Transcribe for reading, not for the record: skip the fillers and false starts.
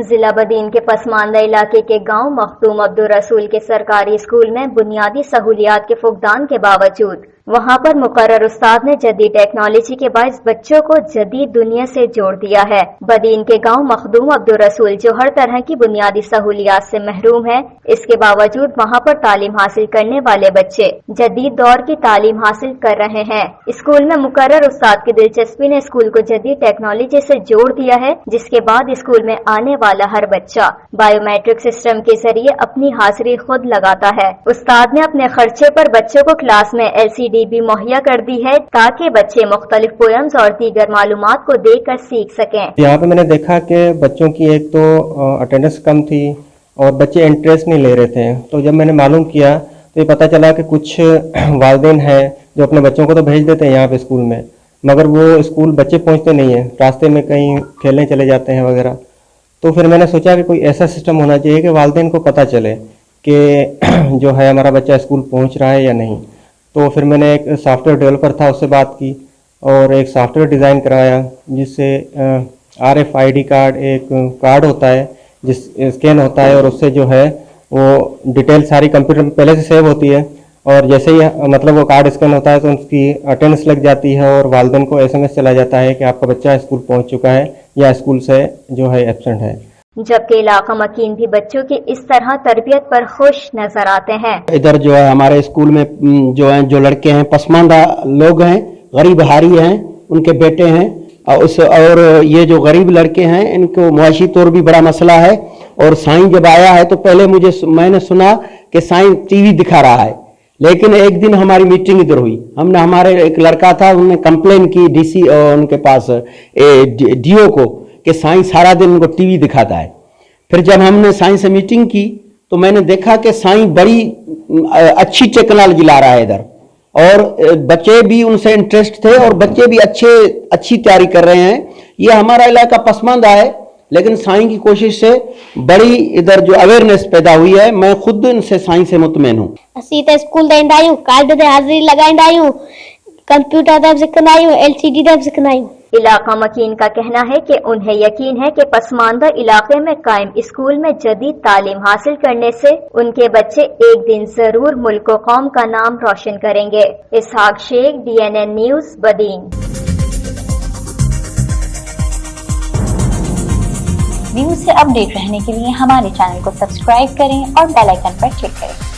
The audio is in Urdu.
ضلع بدین کے پسماندہ علاقے کے گاؤں مختوم عبدالرسول کے سرکاری اسکول میں بنیادی سہولیات کے فقدان کے باوجود وہاں پر مقرر استاد نے جدید ٹیکنالوجی کے باعث بچوں کو جدید دنیا سے جوڑ دیا ہے۔ بدین کے گاؤں مخدوم عبدالرسول جو ہر طرح کی بنیادی سہولیات سے محروم ہے، اس کے باوجود وہاں پر تعلیم حاصل کرنے والے بچے جدید دور کی تعلیم حاصل کر رہے ہیں۔ اسکول میں مقرر استاد کی دلچسپی نے اسکول کو جدید ٹیکنالوجی سے جوڑ دیا ہے، جس کے بعد اسکول میں آنے والا ہر بچہ بایو میٹرک سسٹم کے ذریعے اپنی حاضری خود لگاتا ہے۔ استاد نے اپنے خرچے پر بچوں کو کلاس میں LCD بھی مہیا کر دی ہے تاکہ بچے مختلف پوئمز اور دیگر معلومات کو دیکھ کر سیکھ سکیں۔ یہاں پہ میں نے دیکھا کہ بچوں کی ایک تو اٹینڈنس کم تھی اور بچے انٹرسٹ نہیں لے رہے تھے، تو جب میں نے معلوم کیا تو یہ پتہ چلا کہ کچھ والدین ہیں جو اپنے بچوں کو تو بھیج دیتے ہیں یہاں پہ اسکول میں، مگر وہ اسکول بچے پہنچتے نہیں ہیں، راستے میں کہیں کھیلنے چلے جاتے ہیں وغیرہ۔ تو پھر میں نے سوچا کہ کوئی ایسا سسٹم ہونا چاہیے کہ والدین کو پتہ چلے کہ جو ہے ہمارا بچہ اسکول پہنچ رہا ہے یا نہیں۔ تو پھر میں نے ایک سافٹ ویئر ڈیولپر تھا، اس سے بات کی اور ایک سافٹ ویئر ڈیزائن کروایا جس سے RFID کارڈ ایک کارڈ ہوتا ہے جس اسکین ہوتا ہے اور اس سے جو ہے وہ ڈیٹیل ساری کمپیوٹر میں پہلے سے سیو ہوتی ہے، اور جیسے ہی مطلب وہ کارڈ اسکین ہوتا ہے تو اس کی اٹینڈنس لگ جاتی ہے اور والدین کو SMS چلا جاتا ہے کہ آپ کا بچہ اسکول پہنچ چکا ہے یا اسکول سے جو ہے ایبسنٹ ہے۔ جبکہ علاقہ مکین بھی بچوں کی اس طرح تربیت پر خوش نظر آتے ہیں۔ ادھر جو ہے ہمارے اسکول میں جو لڑکے ہیں پسماندہ لوگ ہیں، غریب ہاری ہیں، ان کے بیٹے ہیں، اور یہ جو غریب لڑکے ہیں ان کو معاشی طور بھی بڑا مسئلہ ہے، اور سائیں جب آیا ہے تو پہلے میں نے سنا کہ سائیں TV دکھا رہا ہے، لیکن ایک دن ہماری میٹنگ ادھر ہوئی، ہم نے ہمارے ایک لڑکا تھا انہوں نے کمپلین کی DC اور ان کے پاس DO کو کہ سائیں سارا دن ان کو TV دکھاتا ہے۔ پھر جب ہم نے سائیں سے میٹنگ کی تو میں نے دیکھا کہ سائیں بڑی اچھی ٹیکنالوجی لا رہا ہے ادھر، اور بچے بھی ان سے انٹرسٹ تھے اور بچے بھی اچھی تیاری کر رہے ہیں۔ یہ ہمارا علاقہ پسماندہ ہے لیکن سائیں کی کوشش سے بڑی ادھر جو اویئرنیس پیدا ہوئی ہے، میں خود ان سے سائیں سے مطمئن ہوں۔ اسی تے اسکول دیندا ہوں، کارڈ دے حاضری لگائندا ہوں، کمپیوٹر دا سکھنا ہوں، LCD دا سکھنا ہوں۔ علاقہ مکین کا کہنا ہے کہ انہیں یقین ہے کہ پسماندہ علاقے میں قائم اسکول میں جدید تعلیم حاصل کرنے سے ان کے بچے ایک دن ضرور ملک و قوم کا نام روشن کریں گے۔ اسحاق شیخ، DNN نیوز، بدین۔ نیوز سے اپ ڈیٹ رہنے کے لیے ہمارے چینل کو سبسکرائب کریں اور بیل آئیکن پر کلک کریں۔